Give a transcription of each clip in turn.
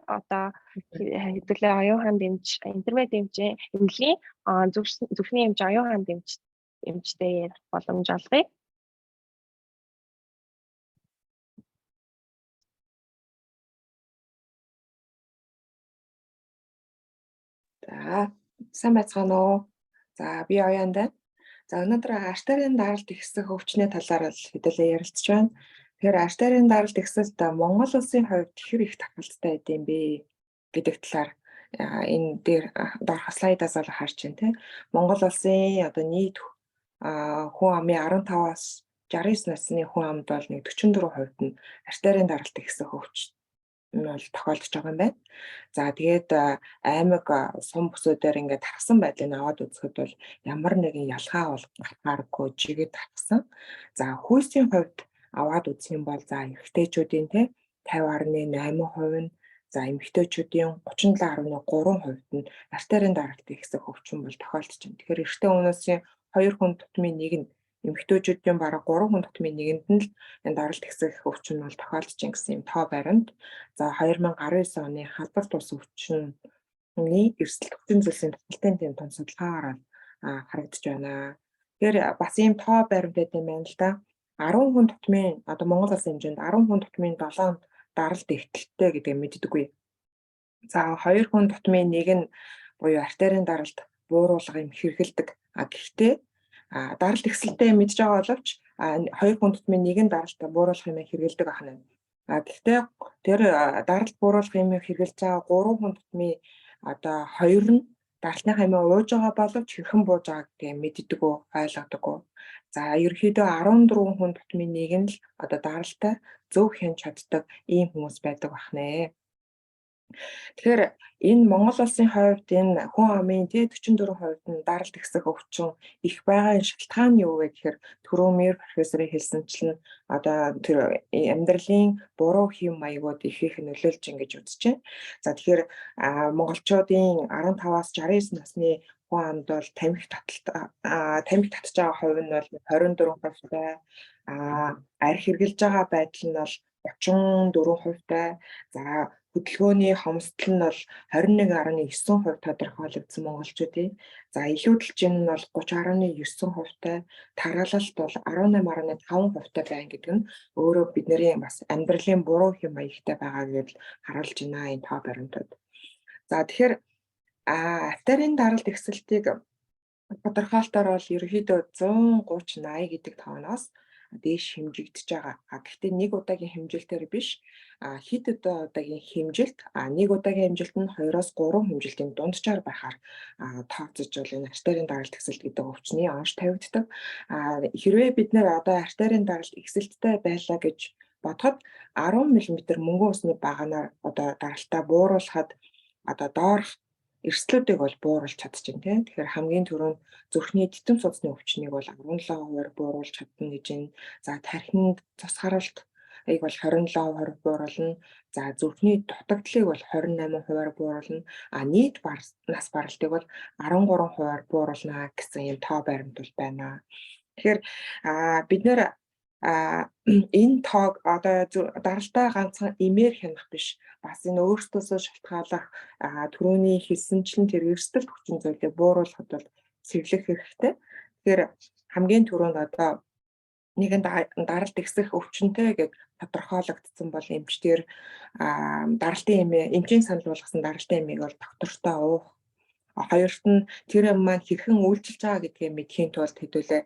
одоо хэдүүлээ Оюунханд эмч интермед эмчийн эмнэлгийн зүрхний эмч Оюунханд эмчтэй ярих боломж олгоё. За, сайн байцгаана уу? За, би Оюунханд. За, өнөөдөр артерийн даралт ихсэх өвчний талаар хэдүүлээ ярилцж байна. Тэгэхээр артерийн даралт ихсэлт Монгол улсын хувьд хэр их тохиолдолтой байд юм бэ гэдэг талаар энэ дээр доорх слайдаас бол харж байна тийм. Монгол улсын одоо нийт хүн амын 15-аас 69 насны хүн амд бол 44% нь артерийн даралт ихсэх өвч нь бол тохиолдож байгаа юм байна. За тэгээд аймаг сум бүсүүдээр ингээд тархсан байдлыг аваад үзэхэд бол ямар нэгэн ялгаа бол гаргааргүй жигэд тархсан. За хүйсийн хувьд аваад үзэх юм бол за эрэгтэйчүүдийн 50.8% нь, за эмэгтэйчүүдийн 37.3% нь артерийн даралт ихсэх өвчин бол тохиолдож байна. Тэгэхээр эрэгтэй хүмүүсийн 2 хүн тутмын 1 нь, эмэгтэйчүүдийн бараг 3 хүн тутмын 1-нд нь л энэ даралт ихсэх өвчин бол тохиолдож байна гэсэн юм тоо баримт. За 2019 оны халдварт ус өвчний эрсдэл өвчин зүйлсийн тохиолдлын тэм тон судалгаагаар харагдаж байна. Тэгэхээр бас ийм тоо баримт байт юм байна л да. 10 хүн тутмын одоо Монгол улсын хэмжээнд 10 хүн тутмын 7 даралт ихтэлтэй гэдэг мэддэггүй. За 2 хүн тутмын 1 нь буюу артерийн даралт бууруулга юм хэрэгэлдэг. Гэхдээ даралт ихсэлтэй мэдж байгаа боловч 2 хүн тутмын 1 нь даралт бууруулах юм хэрэгэлдэг ахна. Гэхдээ тэр даралт бууруулах юм хэрэгэлж байгаа 3 хүн тутмын одоо 2 нь даралтны хаймаа ууж байгаа боловч хэрхэн бууж байгааг гэдэг мэддэг үү, ойлгодог. За ерөнхийдөө 14 хүн тутмын 1 нь л одоо даралтай зөв хянж чаддаг ийм хүмүүс байдаг бахнэ. Тэгэхээр энэ Монгол улсын хувьд энэ хүн амын 44% нь даралт ихсэх өвчин их байгаа шалтгаан нь юу вэ гэхээр түрүүмээр профессорын хэлсэнчлэн одоо тэр амьдралын буруу хэм маягууд их нөлөөлж ингэж үзэж байна. За тэгэхээр монголчуудын 15-аас 69 насны хүн амд бол тамхи татж байгаа хувь нь бол 24%-тай, арх хэрглэж байгаа байдал нь бол 34%-тай, за хөдөлгөөний хомсдол нь бол 21.9% тодорхойлогдсон монголчуудын. За илүүдэлчин нь бол 30.9%-тай, тараалалт бол 18.5%-тай байна гэдэг нь өөрөө бидний бас амьдралын буруу хэм маягтай байгаа гэж харуулж байна энэ тоо баримтууд. За тэгэхээр артерийн даралт ихсэлтийг тодорхойлолтоор бол ерөнхийдөө 130-80 гэдэг тооноос дээш хэмжигдэж байгаа. Гэхдээ нэг удаагийн хэмжилтээр биш, хэд удаагийн хэмжилт, нэг удаагийн хэмжилт нь 2-оос 3 хэмжилтийн дунджаар байхаар тооцож бол энэ артерийн даралт ихсэлт гэдэг өвчний онш тавигддаг. Хэрвээ бид нэр одоо артерийн даралт ихсэлттэй байлаа гэж бодоход 10 мм мөнгөн усны баганаар одоо даралтаа бууруулахад одоо доорх эрсдлүүдийг бол бууруулж чадчихна тийм. Тэгэхээр хамгийн түрүүнд зүрхний титэм судасны өвчнийг бол 17% бууруулж чадна гэж байна. За тархинд цус харалт бол 27% бууруулна. За зүрхний дутагдлыг бол 28% бууруулна. Нийт нас баралтыг бол 13% бууруулна гэсэн юм тоо баримт бол байна. Тэгэхээр бид нэр энэ тоог одоо даралтаа ганцхан эмээр хянах биш, бас энэ өөртөөсөө шалтгаалах түрүүний хэлсэнчлэн тэр эрсдэл хүчин зүйлийг бууруулахад бол цэвэрлэх хэрэгтэй. Тэгэхээр хамгийн түрүүнд одоо нэгэн даралт ихсэх өвчнөд гэж тодорхойлогдсон бол эмчдэр даралтын эмчийн санал болгосон даралтын эмийг бол доктортой уух. Хоёрт нь тэр маань хэрхэн үйлчилж байгаа гэдгийг мэдхийн тулд хэдүүлээ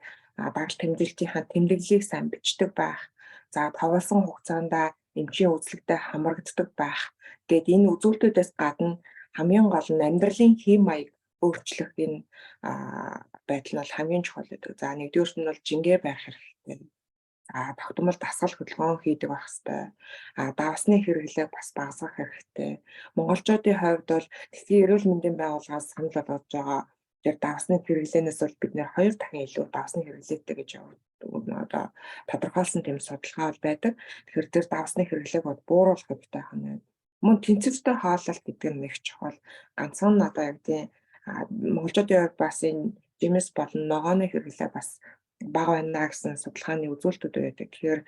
даралт тэмдэглэлтийн тэмдэглэлийг сайн бичдэг байх. За тавлсан хугацаанд эмчийн үзлэгтэй хамрагддаг байх. Гэт энэ үзүүлэлтүүдээс гадна хамгийн гол нь амьдралын хэм маяг өөрчлөх энэ байдал нь бол хамгийн чухал гэдэг. За нэгдүгээрт нь бол жингээ байх хэрэгтэй. Тогтмол дасгал хөдөлгөөн хийдэг байх хэрэгтэй. Давсны хэрэглээг бас багасгах хэрэгтэй. Монголчуудын хувьд бол Дэлхийн эрүүл мэндийн байгууллагаас санал болгож байгаа тэр давсны хэрэглээнээс бол бид нэр 2 дахин илүү давсны хэрэглээтэй гэж одоо тодорхойлсон тэм судалгаа байдаг. Тэгэхээр тэр давсны хэрэглээг бол бууруулах хэрэгтэй байна. Мөн тэнцвэртэй хааллалт гэдэг нь нэг чухал. Ганцхан одоо яг тийм монголчуудын хувьд бас энэ жимс болон ногооны хэрэглээ бас бага байна гэсэн судалгааны үзүүлэлтүүд байдаг. Тэгэхээр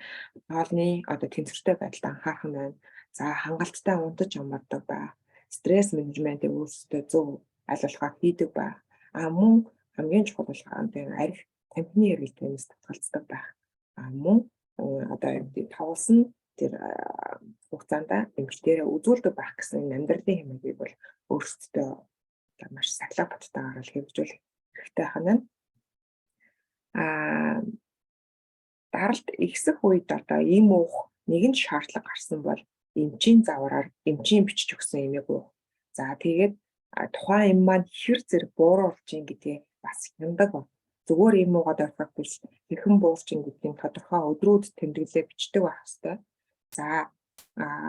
хоолны одоо тэнцвэртэй байдалд анхаарах нь байна. За хангалттай унтаж амардаг ба. Стресс менежментийг өөрсдөө зөв аль болохоо хийдэг ба. Мөн хамгийн чухал болгоом тэр арх тамхины эргэлтээс татгалздаг байх. Мөн одоо тавлсан тэр хугацаанд эмчтэрээ үзүүлдэг байх гэсэн амьдралын хэмжээг бол өөрсдөө маш сахилга боттойгоор л хэвжүүл хэрэгтэй хана. Даралт ихсэх үед одоо ийм уух нэгэн шаардлага гарсан бол эмчийн завраар эмчийн бичиж өгсөн эмээг уух. За тэгээд тухайн эм маань хэр зэрэг бууруулж ийн гэдгийг бас хяндаг. Зүгээр эм уугаад ороход биш хэрхэн буурч ийн гэдгийг тодорхой өдрүүд тэмдэглээ бичдэг байх хэвээр. За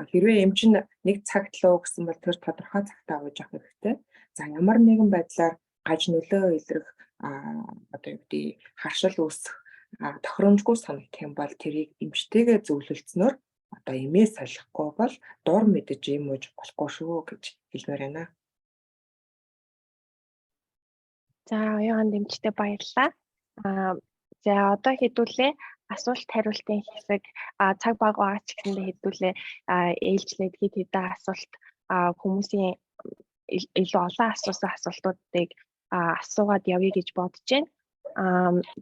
хэрвээ эмч нь нэг цагт л уу гэсэн бол тэр тодорхой цагтаа ууж явах хэрэгтэй. За ямар нэгэн байдлаар гаж нөлөө илрэх одоо юу гэдэг харшил үүсэх тохиромжгүй санагдах юм бол тэрийг эмчтэйгээ зөвлөлдснөөр одоо эмээ солихгүй бол дур мэдэж эм ууж болохгүй шүү гэж хэлмээр байна. За оюун эмчтэй баярлалаа. За одоо хэдүүлээ асуулт хариултын хэсэг цаг баг байгаа ч гэсэндээ хэдүүлээ ээлжлээд хэд хэдэн асуулт хүмүүсийн илүү олон асуусан асуултуудыг асуугаад явъя гэж бодож байна.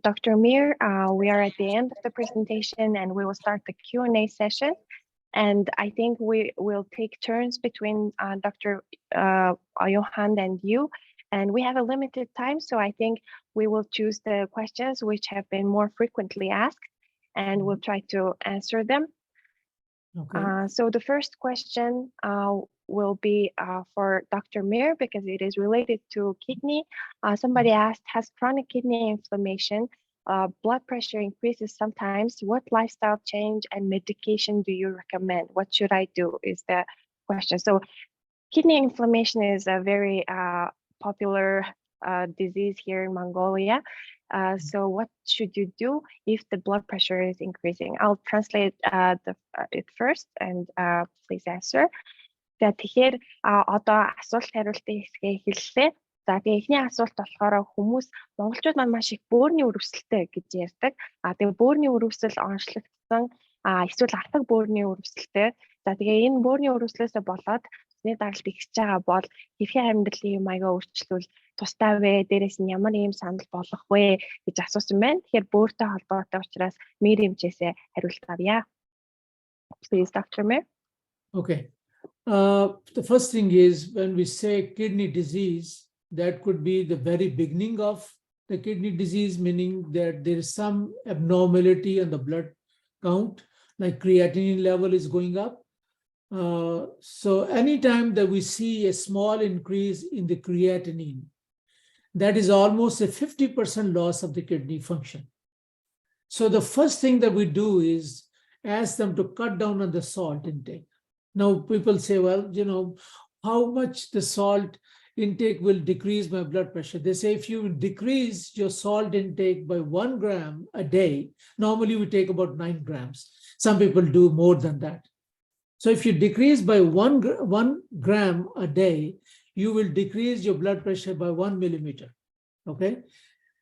Dr. Mir, we are at the end of the presentation and we will start the Q&A session. And I think we will take turns between Dr. Bə.Oюунханд and you. And we have a limited time, so I think we will choose the questions which have been more frequently asked, and we'll try to answer them. Okay. So the first question will be for Dr. Mir because it is related to kidney. Somebody asked, has chronic kidney inflammation, blood pressure increases sometimes, what lifestyle change and medication do you recommend? What should I do is the question. So kidney inflammation is a very popular disease here in Mongolia. So what should you do if the blood pressure is increasing? I'll translate it first and please answer. За тэгэхээр одоо асуулт хариултын хэсгээ хэллээ. За тэгээ эхний асуулт болохоор хүмүүс монголчууд маань маш их бөөрийн өрөвсөлтэй гэж ярьдаг. Тэгээ бөөрийн өрөвсөл онцлогдсон эсвэл артаг бөөрийн өрөвсөлтэй. За тэгээ энэ бөөрийн өрөвслөөсөө болоод усны даралт ихсэж байгаа бол хэрхэн амьдралын маягаа өөрчлөвл тустай вэ? Дээрээс нь ямар ийм санал болох вэ гэж асуусан байна. Тэгэхээр бөөртэй холбоотой учраас Mir эмчээсээ хариулт авъя. Please, Dr. Mir. Okay. The first thing is when we say kidney disease, that could be the very beginning of the kidney disease, meaning that there is some abnormality in the blood count, like creatinine level is going up. So anytime that we see a small increase in the creatinine, that is almost a 50% loss of the kidney function. So the first thing that we do is ask them to cut down on the salt intake. Now people say, well, you know, how much the salt intake will decrease my blood pressure? They say if you decrease your salt intake by 1 gram a day, normally we take about 9 grams. Some people do more than that. So if you decrease by 1 gram a day, you will decrease your blood pressure by 1 millimeter. Okay.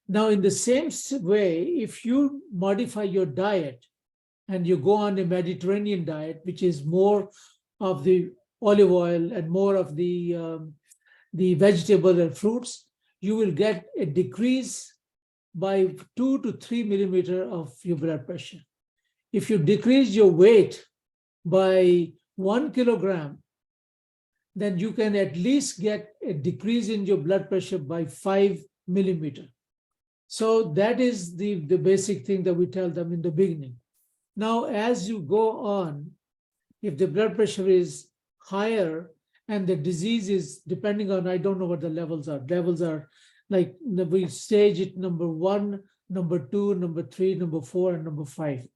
Now in the same way, if you modify your diet and you go on a Mediterranean diet, which is more of the olive oil and more of the vegetables and fruits, you will get a decrease by 2 to 3 millimeter of your blood pressure. If you decrease your weight by 1 kilogram, then you can at least get a decrease in your blood pressure by 5 millimeter. So that is the basic thing that we tell them in the beginning. Now, as you go on, if the blood pressure is higher and the disease is depending on, I don't know what the levels are. Levels are like we stage it number 1, number 2, number 3, number 4, and number 5.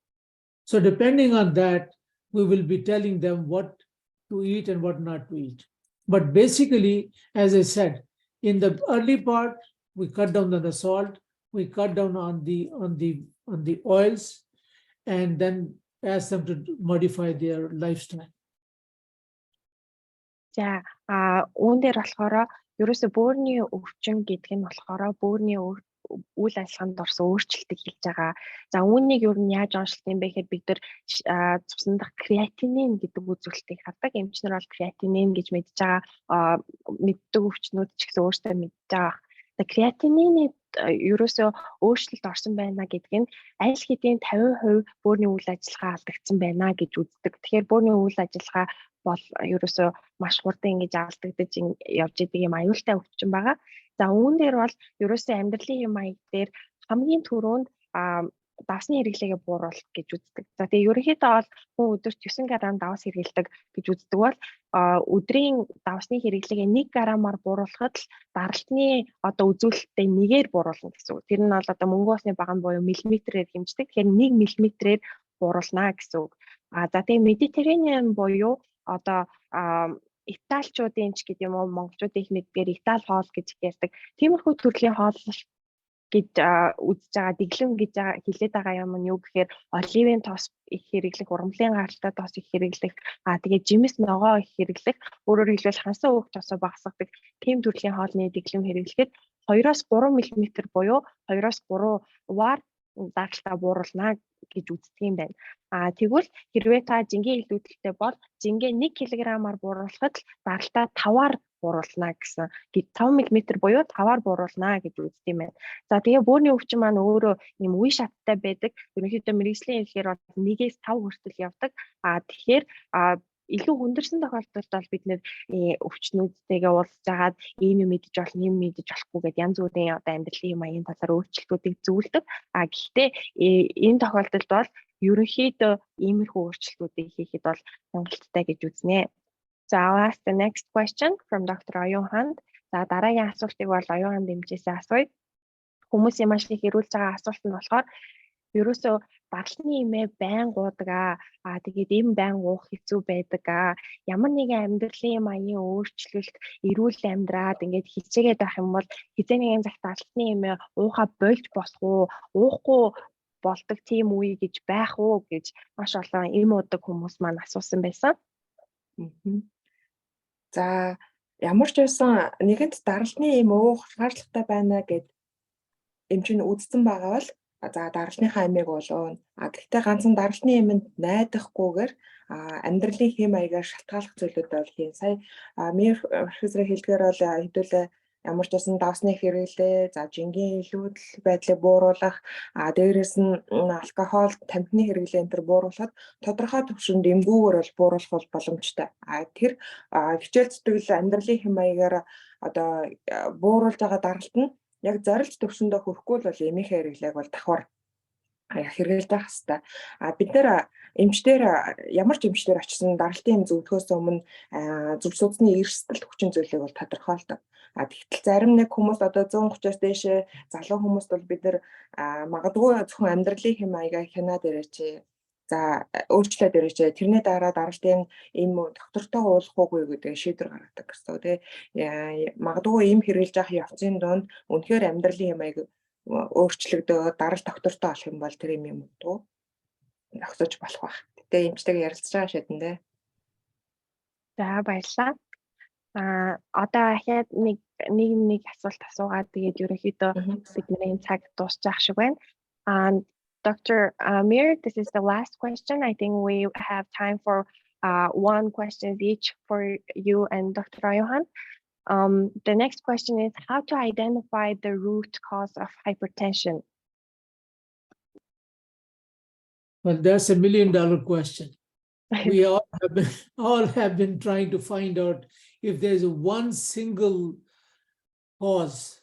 So depending on that, we will be telling them what to eat and what not to eat. But basically, as I said, in the early part, we cut down on the salt, we cut down on the oils, and then ask them to modify their lifestyle. За үүн дээр болохоор ерөөсө бөөрийн өвчин гэдэг нь болохоор бөөрийн үйл ажиллагаанд орсон өөрчлөлтийг хэлж байгаа. За үүнийг юу нь яаж онцлох юм бэ гэхээр бид нар цуснд дах креатинин гэдэг үзүүлэлтийг хардаг. Эмчнэр бол креатинин гэж мэдж байгаа мэддэг өвчнүүд ч гэсэн өөрсдөө мэдж байгаа. За креатинины ерөөсөө өөрчлөлт орсон байна гэдэг нь аль хэдийн 50% бөөрийн үйл ажиллагаа алдагдсан байна гэж үздэг. Тэгэхээр бөөрийн үйл ажиллагаа бол ерөөсөө маш хурдан ингэж алдагдаж явж идэг юм аюултай өвчин байгаа. За үүн дээр бол ерөөсөө амьдралын хэм маяг дээр хамгийн түрүүнд давсны хэрэглээгээ бууруулах гэж үздэг. За тэгээ ерөнхийдөө бол хүн өдөрт 9 грамм давс хэрэглэдэг гэж үздэг бол өдрийн давсны хэрэглээгээ 1 граммаар бууруулахад л даралтны одоо үзүүлэлттэй нэгээр бууруулна гэсэн үг. Тэр нь бол одоо мөнгөн усны багам буюу миллиметрээр хэмждэг. Тэгэхээр 1 миллиметрээр бууруулна гэсэн үг. За тэгээ Mediterranean буюу одоо Италичуудын ч гэдэг юм уу монголчуудын их мэдгээр Итали хоол гэж ярьдаг. Тиймэрхүү төрлийн хоол гэж үзэж байгаа дэглэм гэж хэлээд байгаа юм нь юу гэхээр оливын тоос их хэрэглэх, ургамлын гаралтай тоос их хэрэглэх, тэгээд жимс ногоо их хэрэглэх, өөрөөр хэлбэл хансан өөх тоосоо багасгадаг тийм төрлийн хоолны дэглэм хэрэглэхэд 2-3 мм буюу 2-3 даралтаа бууруулна гэж үздэг юм байна. Тэгвэл хэрвээ та жингийн илүүдэлтэй бол жингээ 1 кг-аар бууруулахад даралтаа 5-аар бууруулна гэсэн. 5 мм буюу 5-аар бууруулна гэж үздэг юм байна. За тэгээ бөөрийн өвчин маань өөрөө юм үе шаттай байдаг. Ерөнхийдөө мэргэжлийн хэлээр бол 1-5 хүртэл явдаг. Тэгэхээр илүү хүндэрсэн тохиолдолд бол бид нэр өвчнүүдтэйгээ уулзж агаад ийм юм мэдэж болно, ийм мэдэж болохгүй гэдэг янз бүрийн одоо амьдралын маягийн талаар өөрчлөлтүүдийг зөвлөдөг. Гэхдээ энэ тохиолдолд бол ерөнхийдөө иймэрхүү өөрчлөлтүүдийг хийхэд бол хангалттай гэж үзнэ. So I'll ask the next question from Dr. Bə.Оюунханд. За дараагийн асуултыг бол Оюунханд дэмжээсээ асууя. Хүмүүсийн маш их ирүүлж байгаа асуулт нь болохоор ерөөсөө даралтны имээ байн гуудаг тэгээд им байн уух хэцүү байдаг ямар нэгэн амьдралын маягийн өөрчлөлт эрүүл амьдраад ингээд хичээгээд байх юм бол хизээ нэгэн цагт даралтны имээ ууха болж босох уу уухгүй болдог тийм үе гэж байх уу гэж маш олон им уудаг хүмүүс маань асуусан байсан. За ямар ч байсан нэгэнт даралтны им уух шаардлагатай байна гэд эмч нь үзсэн байгаа бол за даралтныхаа имийг уулуун. Гэхдээ ганцхан даралтны имэнд найдахгүйгээр амьдралын хэм маягаар шалтгааллах зүйлүүд бол хийн. Сая профессор хэлдгээр бол хэдүүлээ ямар ч байсан давсны хэрэглээ, за жингийн илүүдэл байдлыг бууруулах, дээрээс нь алкогол, тамхины хэрэглээ энэ төр бууруулахад тодорхой түвшинд эмгүүгээр бол бууруулах бол боломжтой. Тэр хичээл зүтгэл амьдралын хэм маягаар одоо бууруулж байгаа даралт нь яг зорилт төвшөндөө хүрэхгүй бол эмийнхээ хэрэглээг бол давхар хэрэглэж байх хэвээр. Бид нэр эмчдэр ямар ч эмчдэр очсон даралтын эм зөвлөхөөс өмнө зүрх судасны эрсдэл хүчин зүйлийг бол тодорхойлдог. Тэгтэл зарим нэг хүмүүс одоо 130-аас дээш залуу хүмүүст бол бид нэр магадгүй зөвхөн амьдралын хэм маягаа хянаад ирээч. За өөрчлөлт ирээч. Тэрний дараа даралтын эм доктортой уулах уугүй гэдэг шийдвэр гаргадаг гэсэн. Тэгээ магадгүй эм хэрэглэж авах явцын донд үнэхээр амьдралын хэм маяг өөрчлөгдөө даралт доктортой болох юм бол тэр юм дуу зогсож болох байх. Гэтэ эмчтэйгээ ярилцж байгаа шийдэндээ. За баярлалаа. Одоо ахаад нэг асуулт асуугаад тэгээд ерөнхийдөө бидний цаг дуусчих шиг байна. Dr. Amir, this is the last question. I think we have time for one question each for you and Dr. Bə.Oюunханд. The next question is how to identify the root cause of hypertension. Well, that's $1 million question. We all have been trying to find out if there's one single cause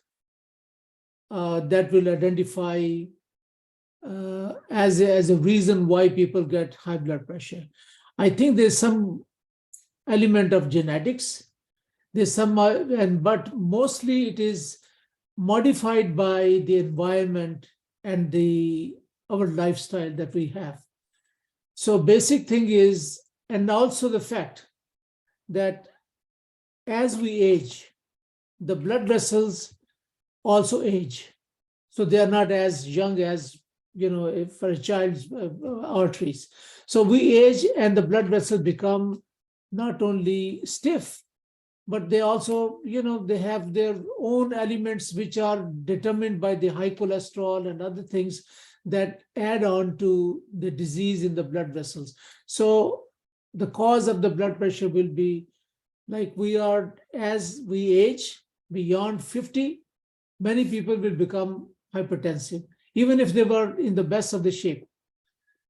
that will identify as a reason why people get high blood pressure. I think there's some element of genetics. There's some, but mostly it is modified by the environment and our lifestyle that we have. So basic thing is, and also the fact that as we age, the blood vessels also age. So they are not as young as, for a child's arteries. So we age and the blood vessels become not only stiff, but they also, they have their own elements which are determined by the high cholesterol and other things that add on to the disease in the blood vessels. So the cause of the blood pressure will be like as we age beyond 50, many people will become hypertensive, even if they were in the best of the shape,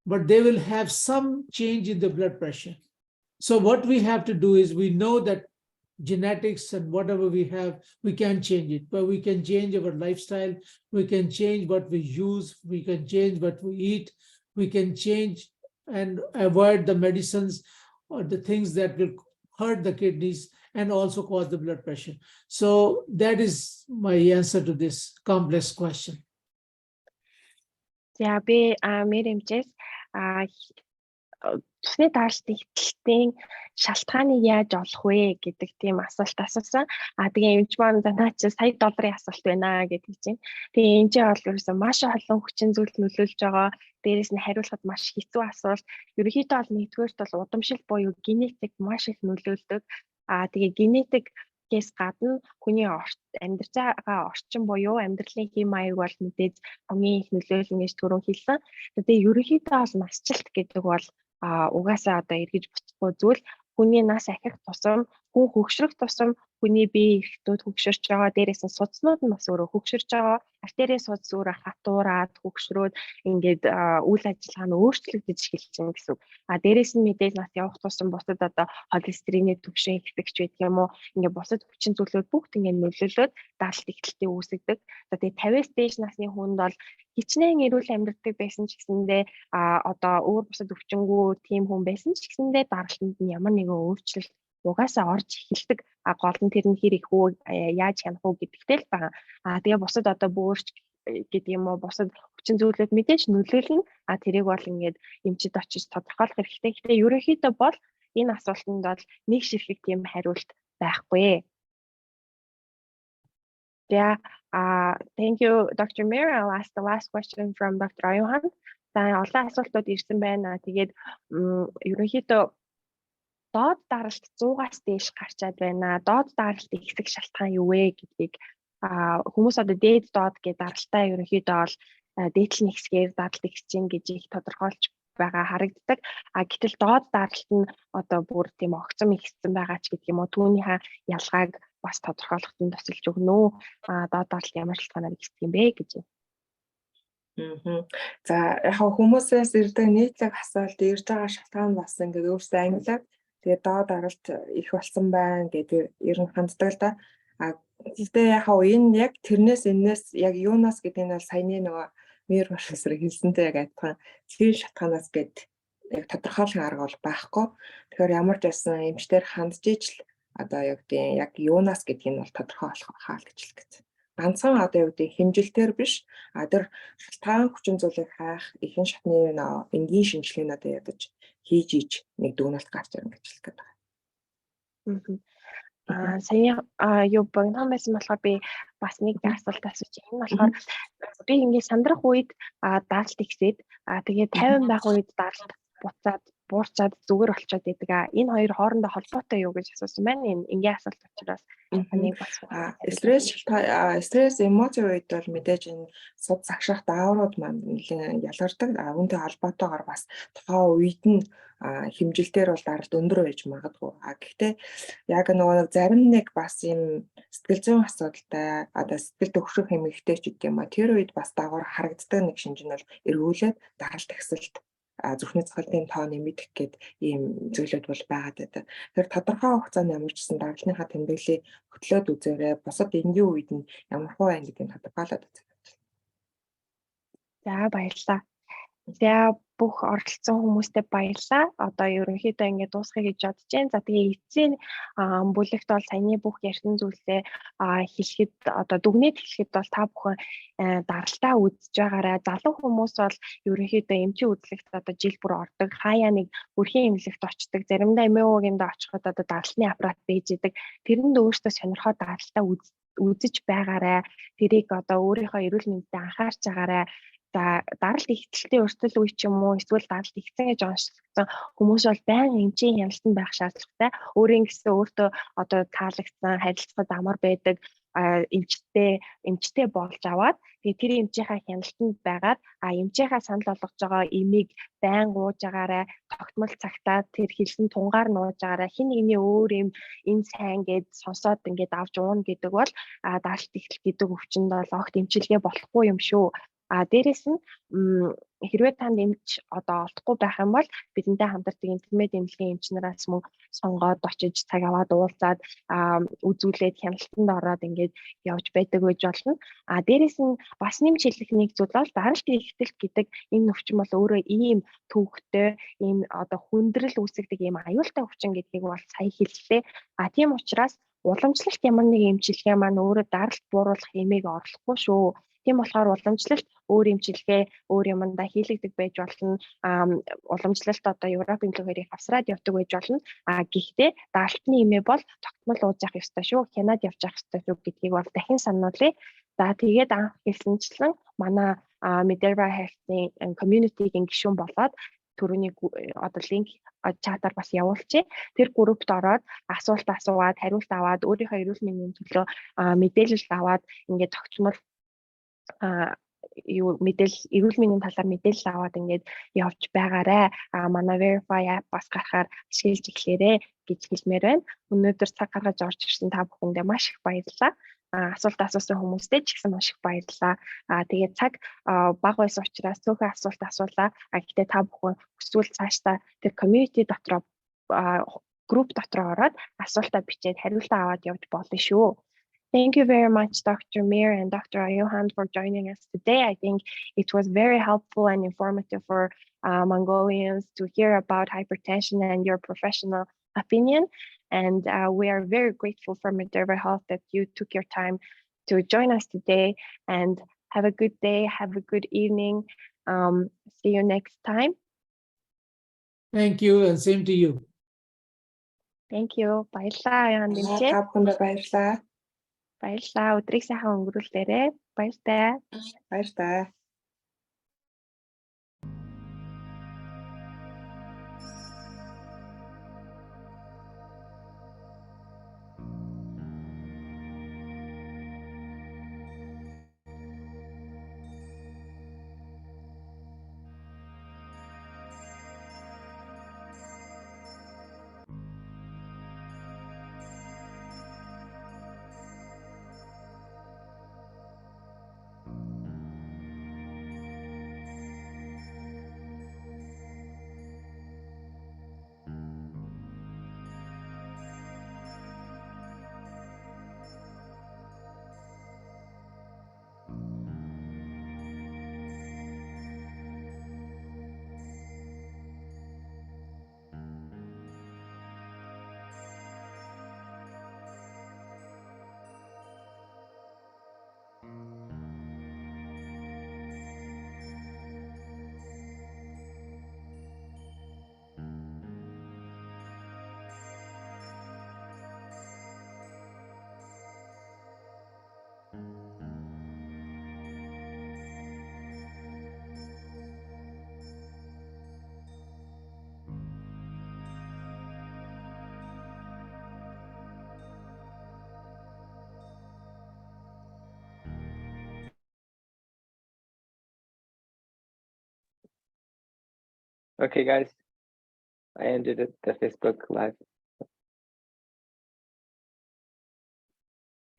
but they will have some change in the blood pressure. So what we have to do is, we know that genetics and whatever we have, we can change it, but we can change our lifestyle, we can change what we use, we can change what we eat, we can change and avoid the medicines or the things that will hurt the kidneys and also cause the blood pressure. So that is my answer to this complex question. За би мэрэмжээс цусны даралтын хэтгэлтийн шалтгааныг яаж олох вэ гэдэг тийм асуулт асуусан. Тэгээ эмч маань наа чи $100 асуулт байна гэдэг чинь. Тэгээ энэ чинь бол ерөөсөө маш олон хүчин зүйл нөлөөлж байгаа. Дээрээс нь хариулахад маш хэцүү асуулт. Ерөнхийдөө бол нэгдүгээрт бол удамшил буюу генетик маш их нөлөөлдөг. Тэгээ генетикээс гадна хүний амьдарч байгаа орчин буюу амьдралын хэм маяг бол мэдээж хамгийн их нөлөөлнө гэж түрүүн хэлсэн. Тэгээ ерөнхийдөө бол насжилт гэдэг бол угаасаа одоо эргэж буцахгүй зүйл. Хүний нас ахих тусам, хүн хөгшрөх тусам хүний бие эрхтүүд хөгшөрч байгаа. Дээрээс нь судаснууд нь бас өөрөө хөгшөрч байгаа. Артерийн судас өөрөө хатуураад хөгшрөөд ингээд үйл ажиллагаа нь өөрчлөгдөж эхэлж байгаа гэсэн үг. Дээрээс нь мэдээж нас явах тусам бусад одоо холестериний түвшин ихтгэж байдаг юм уу? Ингээд бусад хүчин зүйлүүд бүгд ингээд нөлөөлөд даралт ихтэлтэй үүсгдэг. Тэгээ 50-аас дээш насны хүнд бол хичнээн эрүүл амьдардаг байсан ч гэсэндээ одоо өөр бусад өвчнгүй тийм хүн байсан ч гэсэндээ даралтанд нь ямар нэгэн өөрчлөлт угаасаа орж эхэлдэг. Гол нь тэр нь хэр их үү, яаж хянах уу гэдэгтэй л байгаа. Тэгээ бусад одоо бөөрч гэдэг юм уу, бусад хүчин зүйлүүд мэдээж нөлөөлнө. Тэрийг бол ингээд эмчид очиж тодорхойлох хэрэгтэй. Гэхдээ ерөнхийдөө бол энэ асуултанд бол нэг ширхэг тийм хариулт байхгүй. Yeah, thank you, Dr. Mir. I'll ask the last question from Dr. Б.Оюунханд. За олон асуултууд ирсэн байна. Тэгээд ерөнхийдөө доод даралт 100-аас дээш гарчаад байна. Доод даралт ихсэх шалтгаан юу вэ гэдгийг хүмүүс одоо дээд доод гэдэг даралтаа ерөнхийдөө бол дээдлэн ихсгээр даралт ихсэж гин гэж их тодорхойлж байгаа харагддаг. Гэтэл доод даралт нь одоо бүр тийм огцом ихссэн байгаа ч гэдэг юм уу, түүнийхээ ялгааг бас тодорхойлоход нь тусалж өгнө үү? Доод даралт ямар шалтгаанаар ихсдэг юм бэ гэж. За яг хүмүүсээс ирдэг нийтлэг асуулт ирж байгаа шалтгаан бас ингээд өөрсдөө ангилаад тэгээ доод даралт их болсон байна гэдэг ер нь ханддаг л да. Гэхдээ яг энэ яг тэрнээс энэс яг юунаас гэдэг нь бол саяны нөгөө Мэр профессор хэлсэнтэй яг адилхан тэр шалтгаанаас гээд яг тодорхойлох арга бол байхгүй. Тэгэхээр ямар ч байсан эмчтэр хандж ижил одоо яг юунаас гэдгийг нь бол тодорхойлох хаал гэж хэлдэг. Ганцхан одоо хэмжилтээр биш тэр шалтгаан хүчин зүйлийг хаах ихэнх шатны энгийн шинжилгээний одоо ядаж хийж иж нэг дүгнэлт гарч ирнэ гэж хэлдэг байгаа. Сая юу богино байсан болохоор би бас нэг асуулт асууж байна. Энэ болохоор би ингээд сандрах үед даралт ихсээд тэгээд 50 байх үед даралт буцаад буурчаад зүгээр болчиход байдаг. Энэ хоёр хоорондоо холбоотой юу гэж асуусан байна. Энгийн асуулт учраас нэг бас стресс эмоци үед бол мэдээж энэ суд сагшаах дааврууд маань нэлээд ялгардаг. Үүнтэй холбоотойгоор бас тухайн үед нь хэмжилтээр бол даралт өндөр байж магадгүй. Гэхдээ яг нөгөө зарим нэг бас юм сэтгэл зүйн асуудалтай одоо сэтгэл төгшрөх эмэгтэй ч гэдэг юм а тэр үед бас дагавар харагддаг нэг шинж нь бол эргүүлээд даралт ихсэлт зүрхний цохилтын тоо нэмэгдэх гээд ийм зүйлүүд бол байгаад байдаг. Тэр тодорхой хугацаанд ямар ч гэсэн даралтныхаа тэмдэглэлийг хөтлөөд үзээрэй. Бусад энгийн үед нь ямар хөө байна гэдгийг тодорхойлоод үзээрэй. За баярлалаа. За бүх оролцсон хүмүүстээ баярлалаа. Одоо ерөнхийдөө ингээд дуусгая гэж бодож байна. За тэгээ эцсийн бүлэгт бол саяны бүх ярьсан зүйлээ хэлэхэд одоо дүгнээд хэлэхэд бол та бүхэн даралтаа үзэж байгаарай. Залуу хүмүүс бол ерөнхийдөө эмчийн үзлэгт одоо жил бүр ордог. Хаяа нэг өрхийн эмнэлэгт очдог. Заримдаа эмээогинд очиход одоо даралтны аппарат бийж идэг. Тэрэнд өөртөө сонирхоод даралтаа үзэж байгаарай. Тэрийг одоо өөрийнхөө эрүүл мэндэд анхаарч байгаарай. За даралт ихтэлтэй өртөл үе ч юм уу эсвэл даралт ихсэн гэж онцлогдсон хүмүүс бол байнга эмчийн хяналтанд байх шаардлагатай. Өөрийн гэсэн өөртөө одоо таалагдсан харилцагад амар байдаг эмчтэй болж аваад тэгээ тэр эмчийнхаа хяналтанд байгаад эмчийнхаа санал болгож байгаа эмийг байнга ууж агаарай, тогтмол цагтаа тэр хэлсэн тунгаар нууж агаарай. Хин нэгний өөр юм энэ сайн гэд сонсоод ингээд авч уuna гэдэг бол даралт ихтэл гэдэг өвчнөд бол огт эмчилгээ болохгүй юм шүү. Дээрээс нь хэрвээ танд эмч одоо олдохгүй байх юм бол бидэнтэй хамтардаг интермед эмнэлгийн эмч нараас мөн сонгоод очиж цаг аваад уулзаад үзүүлээд хяналтанд ороод ингээд явж байдаг байж болно. Дээрээс нь бас нэмж хэлэх нэг зүйл бол даралт ихтэл гэдэг энэ өвчин бол өөрөө ийм төвөгтэй, ийм одоо хүндрэл үүсгдэг ийм аюултай өвчин гэдгийг бол сая хэллээ. Тийм учраас уламжлалт ямар нэг эмчилгээ маань өөрөө даралт бууруулах эмийг орлохгүй шүү. Тийм болохоор уламжлалт өөр эмчилгээ өөр юмдаа хийлэгдэг байж болно. Уламжлалт одоо Европ эмнэлгээрийг авсраад явдаг байж болно. Гэхдээ даралтны эмээ бол тогтмол ууж явах ёстой шүү. Хянаад явж явах ёстой шүү гэдгийг бол дахин сануулъя. За тэгээд анх хэлсэнчлэн манай Mederva Health-н community-гийн гишүүн болоод түрүүний одоо линк чатаар бас явуулчих. Тэр группт ороод асуулт асууад, хариулт аваад, өөрийнхөө эрүүл мэндийн төлөө мэдээлэл аваад ингээд тогтмол эрүүл мэндийн талаар мэдээлэл аваад ингээд явж байгаарэ. Манай Verify app бас гарахаар ашиглаж эхлээрэй гэж хэлмээр байна. Өнөөдөр цаг гаргаж орж ирсэн та бүхэндээ маш их баярлалаа. Асуулт асуусан хүмүүстээ ч гэсэн маш их баярлалаа. Тэгээд цаг бага байсан учраас цөөхөн асуулт асуулаа. Гэхдээ та бүхэн хүсвэл цаашдаа тэр community дотроо group дотроо ороод асуултаа бичээд хариултаа аваад явж болно шүү. Thank you very much, Dr. Mir and Dr. Аюунханд, for joining us today. I think it was very helpful and informative for Mongolians to hear about hypertension and your professional opinion. And we are very grateful for Mederva Health that you took your time to join us today. And have a good day, have a good evening. See you next time. Thank you, and same to you. Thank you. Баярлалаа. Та бүхэндээ баярлалаа. Баярлалаа. Өдрийг сайхан өнгөрүүлээрэй. Баяртай. Баяртай. Okay, guys, I ended the Facebook Live.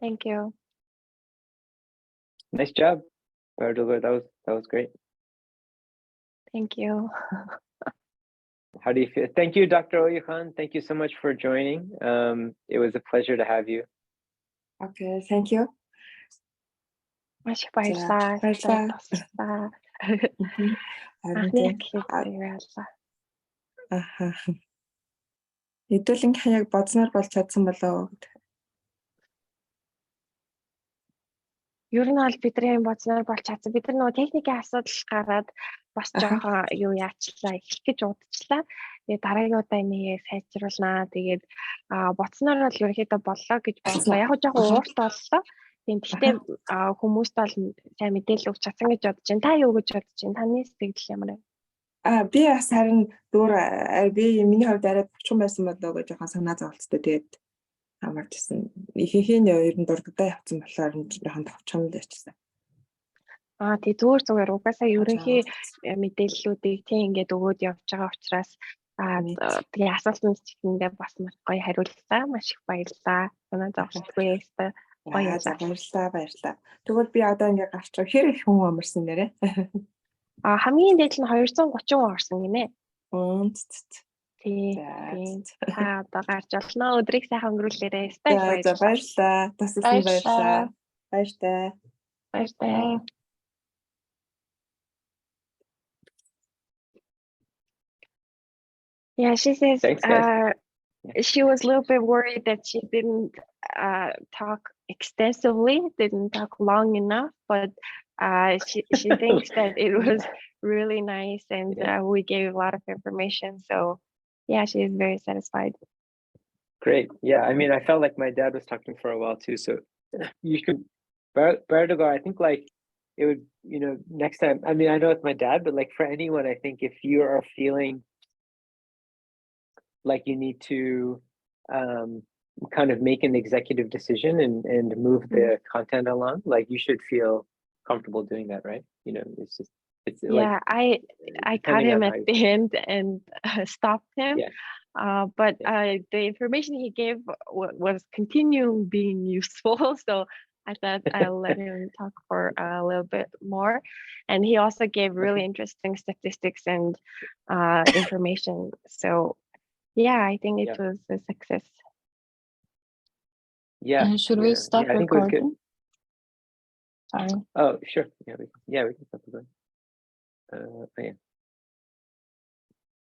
Thank you. Nice job, Bardula. That was great. Thank you. How do you feel? Thank you, Dr. Öyuhan. Thank you so much for joining. It was a pleasure to have you. Okay, thank you. Маш их баярлалаа. Баярлалаа. Хэдүүлэн яг бодсноор болж чадсан болоо гэдэг. Ер нь бол бидний бодсноор болж чадсан. Бид нар нөгөө техникийн асуудал гараад бас жоохон юу яачлаа, эхлэх гэж удажлаа. Тэгээд дараагийн удаа энийг сайжруулнаа. Тэгээд бодсноор бол ерөнхийдөө боллоо гэж бодлоо. Яг жоохон уурт боллоо. Гэхдээ хүмүүст бол сайн мэдээлэл өгч чадсан гэж бодож байна. Та юу гэж бодож байна? Таны сэтгэл ямар вэ? Би бас харин би миний хувьд арай бочхон байсан болоо гэж жоохон санаа зовлттой. Тэгээд хамаарчсан. Ихэнх нь ер нь дурддаа явцсан болохоор жоохон товчхон л явчихсан. Тий зүгээр угаасаа ерөнхий мэдээллүүдийг тийм ингээд өгөөд явж байгаа учраас тэгээ асуултанд чигэндээ бас маш гоё хариуллаа. Маш их баярлалаа. Санаа зовсдгүй ястаа. Баярлалаа. Тэгвэл би одоо ингээд гарч байгаа хэр их хүн амарсан нэрэ? Хамгийн дээд нь 230 орсон гинэ. Тий. Одоо гарч болно. Өдрийг сайхан өнгөрүүлээрэй. Баярлалаа. Тасалсан баярлалаа. Баяртай. Yeah, she says she was a little bit worried that she didn't talk extensively, didn't talk long enough, but she thinks that it was really nice and we gave a lot of information. So yeah, she is very satisfied. Great. Yeah, I mean, I felt like my dad was talking for a while too. So you should, Bertigo, I think like it would, next time, I mean, I know it's my dad, but like for anyone, I think if you are feeling like you need to kind of make an executive decision and move the content along, like you should feel comfortable doing that, right? It's yeah, like, I caught him at the end and stopped him. Yeah. But the information he gave was continuing being useful. So I thought I'll let him talk for a little bit more. And he also gave really interesting statistics and information. So yeah, I think it was a success. Yeah. Should we stop recording? Sorry. Oh, sure. Yeah, we can stop recording. Yeah.